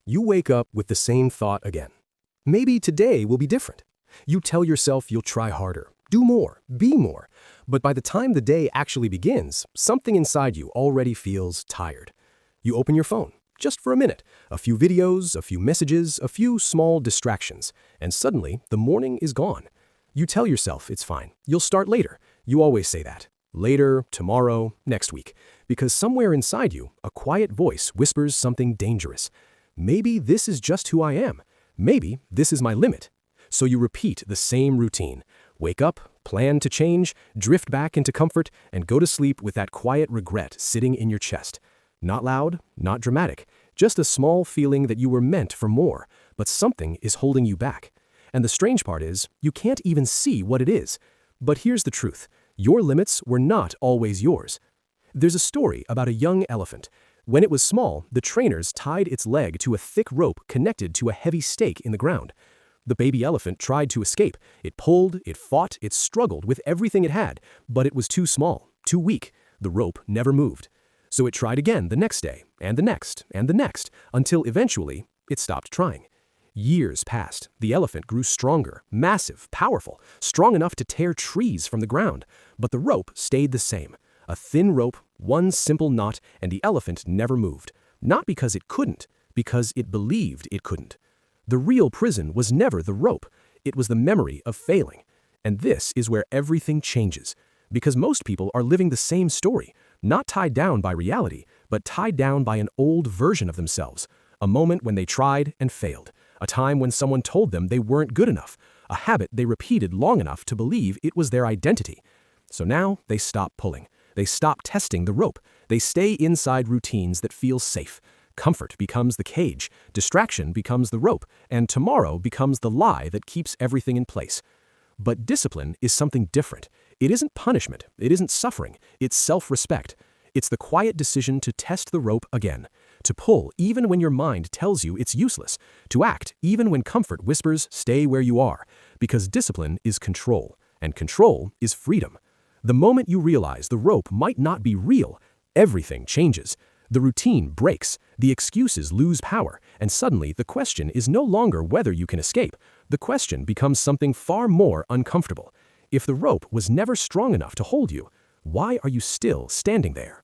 You wake up with the same thought again. Maybe today will be different. You tell yourself you'll try harder, do more, be more. But by the time the day actually begins, something inside you already feels tired. You open your phone, just for a minute, a few videos, a few messages, a few small distractions, and suddenly the morning is gone. You tell yourself it's fine, you'll start later. You always say that. Later, tomorrow, next week. Because somewhere inside you, a quiet voice whispers something dangerous. Maybe this is just who I am. Maybe this is my limit. So you repeat the same routine. Wake up, plan to change, drift back into comfort, and go to sleep with that quiet regret sitting in your chest. Not loud, not dramatic, just a small feeling that you were meant for more, but something is holding you back. And the strange part is, you can't even see what it is. But here's the truth. Your limits were not always yours. There's a story about a young elephant. When it was small, the trainers tied its leg to a thick rope connected to a heavy stake in the ground. The baby elephant tried to escape. It pulled, it fought, it struggled with everything it had, but it was too small, too weak. The rope never moved. So it tried again the next day, and the next, and the next, until eventually it stopped trying. Years passed. The elephant grew stronger, massive, powerful, strong enough to tear trees from the ground. But the rope stayed the same. A thin rope, one simple knot, and the elephant never moved. Not because it couldn't, because it believed it couldn't. The real prison was never the rope. It was the memory of failing. And this is where everything changes. Because most people are living the same story, not tied down by reality, but tied down by an old version of themselves. A moment when they tried and failed. A time when someone told them they weren't good enough. A habit they repeated long enough to believe it was their identity. So now they stop pulling. They stop testing the rope. They stay inside routines that feel safe. Comfort becomes the cage, distraction becomes the rope, and tomorrow becomes the lie that keeps everything in place. But discipline is something different. It isn't punishment, it isn't suffering, it's self-respect. It's the quiet decision to test the rope again, to pull even when your mind tells you it's useless, to act even when comfort whispers stay where you are, because discipline is control, and control is freedom. The moment you realize the rope might not be real, everything changes. The routine breaks, the excuses lose power, and suddenly the question is no longer whether you can escape. The question becomes something far more uncomfortable. If the rope was never strong enough to hold you, why are you still standing there?